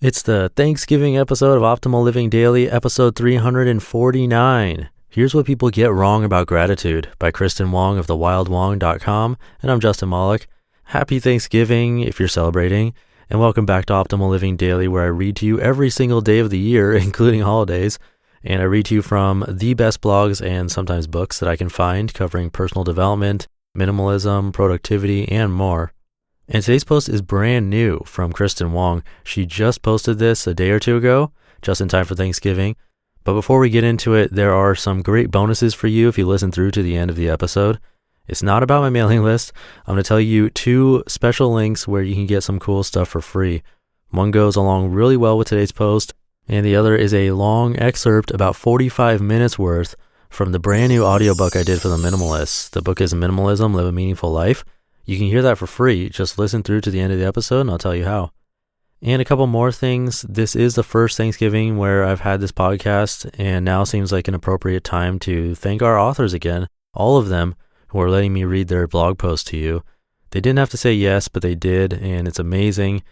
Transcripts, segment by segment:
It's the Thanksgiving episode of Optimal Living Daily, episode 349. Here's what people get wrong about gratitude by Kristin Wong of the wildwong.com, and I'm Justin Malik. Happy Thanksgiving if you're celebrating, and welcome back to Optimal Living Daily, where I read to you every single day of the year, including holidays, and I read to you from the best blogs and sometimes books that I can find covering personal development, minimalism, productivity, and more. And today's post is brand new from Kristin Wong. She just posted this a day or two ago, just in time for Thanksgiving. But before we get into it, there are some great bonuses for you if you listen through to the end of the episode. It's not about my mailing list. I'm going to tell you two special links where you can get some cool stuff for free. One goes along really well with today's post, and the other is a long excerpt, about 45 minutes worth, from the brand new audiobook I did for the minimalists. The book is Minimalism, Live a Meaningful Life. You can hear that for free. Just listen through to the end of the episode and I'll tell you how. And a couple more things. This is the first Thanksgiving where I've had this podcast, and now seems like an appropriate time to thank our authors again, all of them who are letting me read their blog post to you. They didn't have to say yes, but they did, and it's amazing.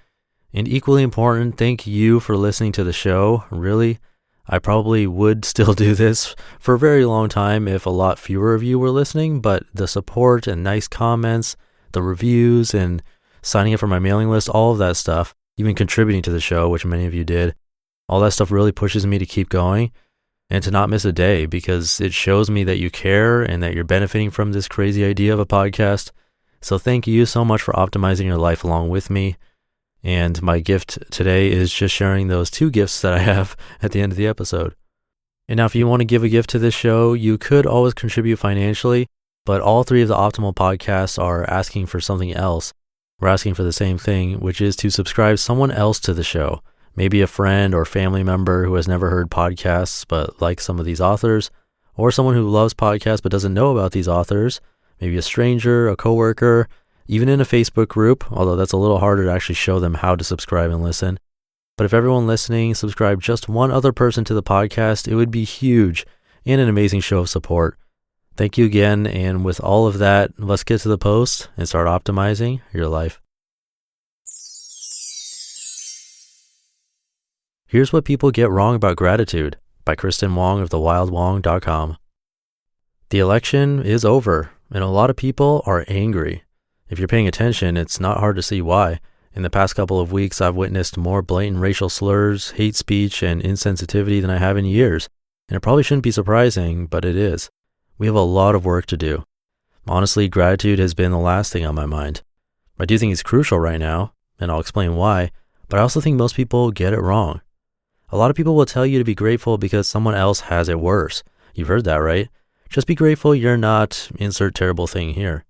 And equally important, thank you for listening to the show. Really, I probably would still do this for a very long time if a lot fewer of you were listening, but the support and nice comments, the reviews and signing up for my mailing list, all of that stuff, even contributing to the show, which many of you did, all that stuff really pushes me to keep going and to not miss a day, because it shows me that you care and that you're benefiting from this crazy idea of a podcast. So thank you so much for optimizing your life along with me. And my gift today is just sharing those two gifts that I have at the end of the episode. And now if you want to give a gift to this show, you could always contribute financially. But all three of the Optimal podcasts are asking for something else. We're asking for the same thing, which is to subscribe someone else to the show. Maybe a friend or family member who has never heard podcasts but likes some of these authors, or someone who loves podcasts but doesn't know about these authors. Maybe a stranger, a coworker, even in a Facebook group, although that's a little harder to actually show them how to subscribe and listen. But if everyone listening subscribed just one other person to the podcast, it would be huge and an amazing show of support. Thank you again, and with all of that, let's get to the post and start optimizing your life. Here's what people get wrong about gratitude by Kristin Wong of the wildwong.com. The election is over, and a lot of people are angry. If you're paying attention, it's not hard to see why. In the past couple of weeks, I've witnessed more blatant racial slurs, hate speech, and insensitivity than I have in years. And it probably shouldn't be surprising, but it is. We have a lot of work to do. Honestly, gratitude has been the last thing on my mind. I do think it's crucial right now, and I'll explain why, but I also think most people get it wrong. A lot of people will tell you to be grateful because someone else has it worse. You've heard that, right? Just be grateful you're not insert terrible thing here.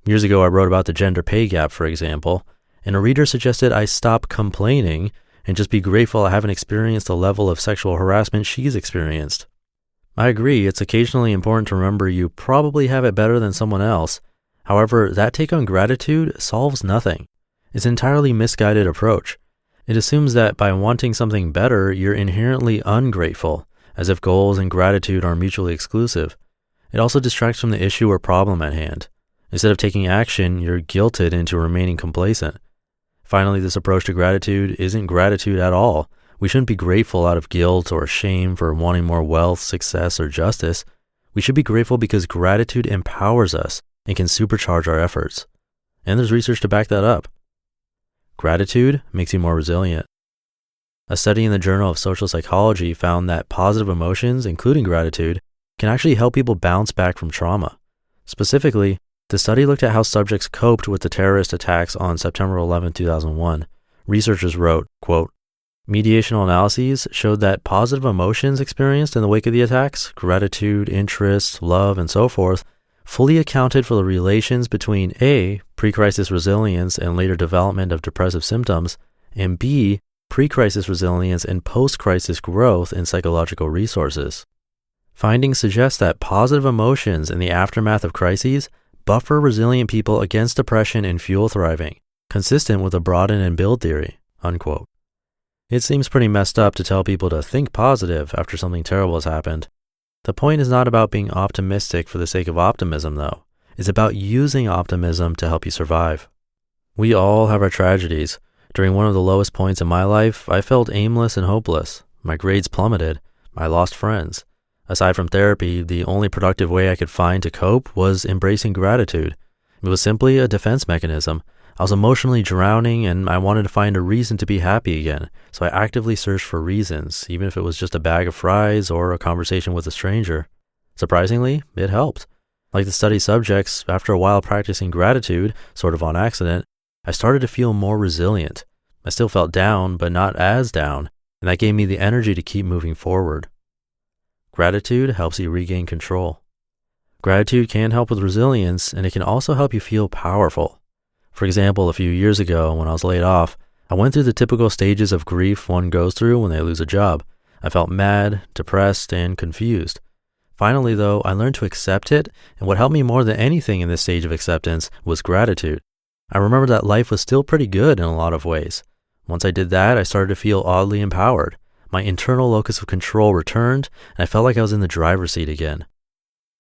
Years ago, I wrote about the gender pay gap, for example, and a reader suggested I stop complaining and just be grateful I haven't experienced the level of sexual harassment she's experienced. I agree, it's occasionally important to remember you probably have it better than someone else. However, that take on gratitude solves nothing. It's an entirely misguided approach. It assumes that by wanting something better, you're inherently ungrateful, as if goals and gratitude are mutually exclusive. It also distracts from the issue or problem at hand. Instead of taking action, you're guilted into remaining complacent. Finally, this approach to gratitude isn't gratitude at all. We shouldn't be grateful out of guilt or shame for wanting more wealth, success, or justice. We should be grateful because gratitude empowers us and can supercharge our efforts. And there's research to back that up. Gratitude makes you more resilient. A study in the Journal of Social Psychology found that positive emotions, including gratitude, can actually help people bounce back from trauma. Specifically, the study looked at how subjects coped with the terrorist attacks on September 11, 2001. Researchers wrote, quote, "Mediational analyses showed that positive emotions experienced in the wake of the attacks, gratitude, interest, love, and so forth, fully accounted for the relations between A, pre-crisis resilience and later development of depressive symptoms, and B, pre-crisis resilience and post-crisis growth in psychological resources. Findings suggest that positive emotions in the aftermath of crises buffer resilient people against depression and fuel thriving, consistent with the broaden and build theory," unquote. It seems pretty messed up to tell people to think positive after something terrible has happened. The point is not about being optimistic for the sake of optimism, though. It's about using optimism to help you survive. We all have our tragedies. During one of the lowest points in my life, I felt aimless and hopeless. My grades plummeted. I lost friends. Aside from therapy, the only productive way I could find to cope was embracing gratitude. It was simply a defense mechanism. I was emotionally drowning and I wanted to find a reason to be happy again, so I actively searched for reasons, even if it was just a bag of fries or a conversation with a stranger. Surprisingly, it helped. Like the study subjects, after a while practicing gratitude, sort of on accident, I started to feel more resilient. I still felt down, but not as down, and that gave me the energy to keep moving forward. Gratitude helps you regain control. Gratitude can help with resilience, and it can also help you feel powerful. For example, a few years ago when I was laid off, I went through the typical stages of grief one goes through when they lose a job. I felt mad, depressed, and confused. Finally, though, I learned to accept it, and what helped me more than anything in this stage of acceptance was gratitude. I remembered that life was still pretty good in a lot of ways. Once I did that, I started to feel oddly empowered. My internal locus of control returned, and I felt like I was in the driver's seat again.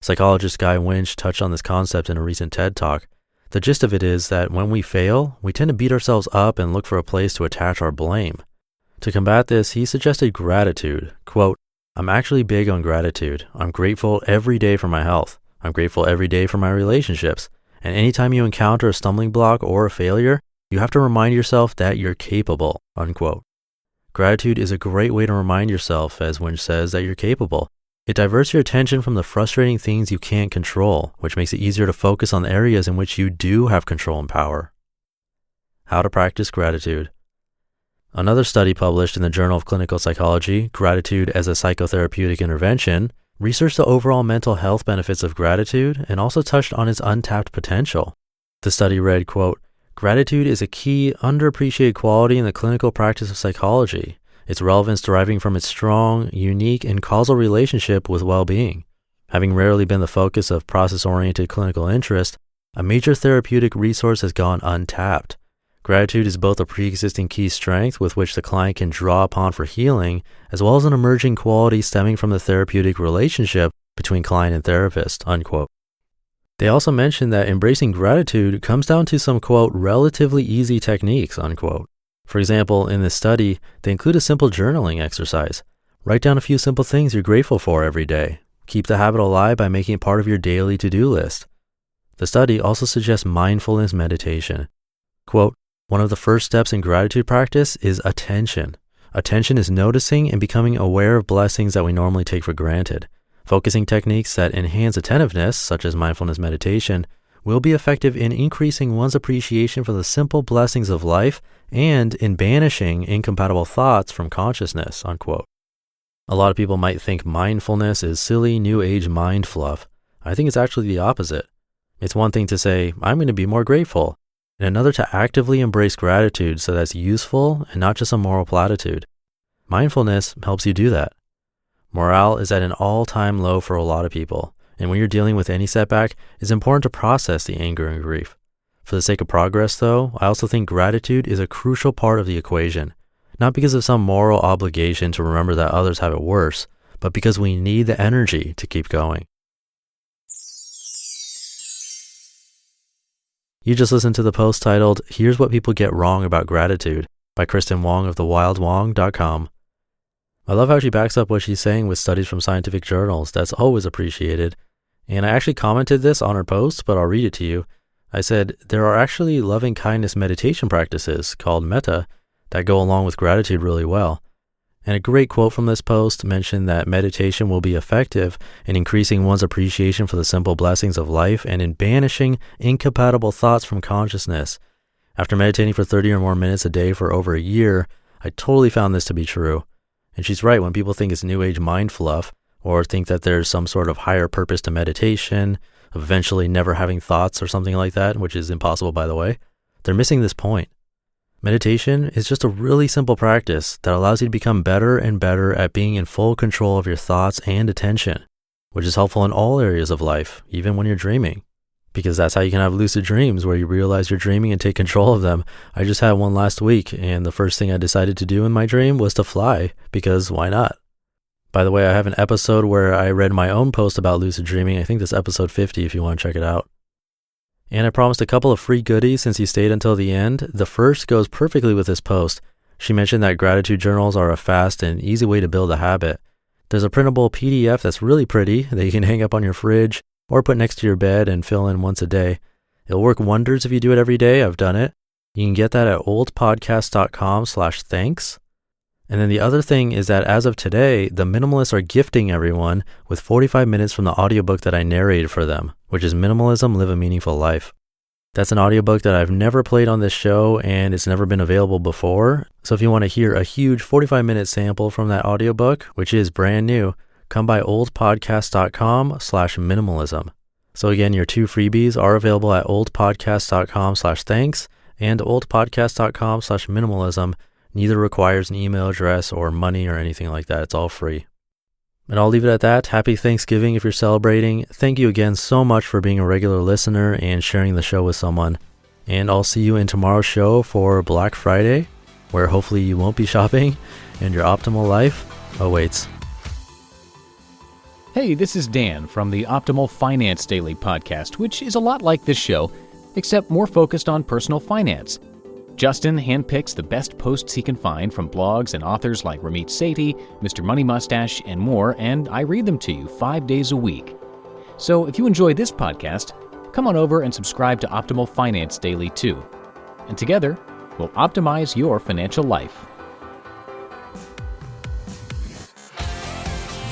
Psychologist Guy Winch touched on this concept in a recent TED Talk. The gist of it is that when we fail, we tend to beat ourselves up and look for a place to attach our blame. To combat this, he suggested gratitude. Quote, "I'm actually big on gratitude. I'm grateful every day for my health. I'm grateful every day for my relationships. And anytime you encounter a stumbling block or a failure, you have to remind yourself that you're capable." Unquote. Gratitude is a great way to remind yourself, as Winch says, that you're capable. It diverts your attention from the frustrating things you can't control, which makes it easier to focus on the areas in which you do have control and power. How to practice gratitude. Another study published in the Journal of Clinical Psychology, Gratitude as a Psychotherapeutic Intervention, researched the overall mental health benefits of gratitude and also touched on its untapped potential. The study read, quote, "Gratitude is a key, underappreciated quality in the clinical practice of psychology. Its relevance deriving from its strong, unique, and causal relationship with well-being. Having rarely been the focus of process-oriented clinical interest, a major therapeutic resource has gone untapped. Gratitude is both a pre-existing key strength with which the client can draw upon for healing, as well as an emerging quality stemming from the therapeutic relationship between client and therapist." Unquote. They also mentioned that embracing gratitude comes down to some, quote, "relatively easy techniques," unquote. For example, in this study, they include a simple journaling exercise. Write down a few simple things you're grateful for every day. Keep the habit alive by making it part of your daily to-do list. The study also suggests mindfulness meditation. Quote, "One of the first steps in gratitude practice is attention. Attention is noticing and becoming aware of blessings that we normally take for granted. Focusing techniques that enhance attentiveness, such as mindfulness meditation, will be effective in increasing one's appreciation for the simple blessings of life and in banishing incompatible thoughts from consciousness." Unquote. A lot of people might think mindfulness is silly, new age mind fluff. I think it's actually the opposite. It's one thing to say, "I'm going to be more grateful," and another to actively embrace gratitude so that's useful and not just a moral platitude. Mindfulness helps you do that. Morale is at an all-time low for a lot of people, and when you're dealing with any setback, it's important to process the anger and grief. For the sake of progress, though, I also think gratitude is a crucial part of the equation, not because of some moral obligation to remember that others have it worse, but because we need the energy to keep going. You just listened to the post titled, "Here's What People Get Wrong About Gratitude" by Kristin Wong of the wildwong.com. I love how she backs up what she's saying with studies from scientific journals. That's always appreciated. And I actually commented this on her post, but I'll read it to you. I said, "There are actually loving kindness meditation practices called metta that go along with gratitude really well." And a great quote from this post mentioned that meditation will be effective in increasing one's appreciation for the simple blessings of life and in banishing incompatible thoughts from consciousness. After meditating for 30 or more minutes a day for over a year, I totally found this to be true. And she's right, when people think it's new age mind fluff or think that there's some sort of higher purpose to meditation, of eventually never having thoughts or something like that, which is impossible by the way, they're missing this point. Meditation is just a really simple practice that allows you to become better and better at being in full control of your thoughts and attention, which is helpful in all areas of life, even when you're dreaming. Because that's how you can have lucid dreams where you realize you're dreaming and take control of them. I just had one last week, and the first thing I decided to do in my dream was to fly, because why not? By the way, I have an episode where I read my own post about lucid dreaming. I think that's episode 50 if you want to check it out. And I promised a couple of free goodies since you stayed until the end. The first goes perfectly with this post. She mentioned that gratitude journals are a fast and easy way to build a habit. There's a printable PDF that's really pretty that you can hang up on your fridge or put next to your bed and fill in once a day. It'll work wonders if you do it every day. I've done it. You can get that at oldpodcast.com/thanks. And then the other thing is that as of today, the minimalists are gifting everyone with 45 minutes from the audiobook that I narrated for them, which is Minimalism, Live a Meaningful Life. That's an audiobook that I've never played on this show and it's never been available before. So if you want to hear a huge 45-minute sample from that audiobook, which is brand new, come by oldpodcast.com/minimalism. So again, your 2 freebies are available at oldpodcast.com/thanks and oldpodcast.com/minimalism. Neither requires an email address or money or anything like that. It's all free. And I'll leave it at that. Happy Thanksgiving if you're celebrating. Thank you again so much for being a regular listener and sharing the show with someone. And I'll see you in tomorrow's show for Black Friday, where hopefully you won't be shopping and your optimal life awaits. Hey, this is Dan from the Optimal Finance Daily podcast, which is a lot like this show, except more focused on personal finance. Justin handpicks the best posts he can find from blogs and authors like Ramit Sethi, Mr. Money Mustache, and more, and I read them to you 5 days a week. So if you enjoy this podcast, come on over and subscribe to Optimal Finance Daily too. And together, we'll optimize your financial life.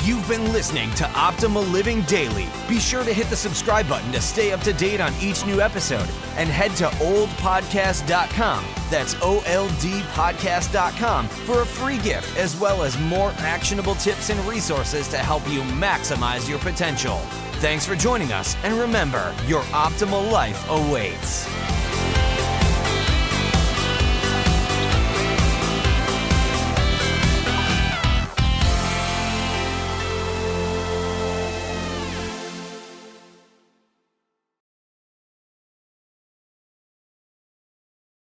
You've been listening to Optimal Living Daily. Be sure to hit the subscribe button to stay up to date on each new episode and head to oldpodcast.com. That's oldpodcast.com for a free gift as well as more actionable tips and resources to help you maximize your potential. Thanks for joining us, and remember, your optimal life awaits.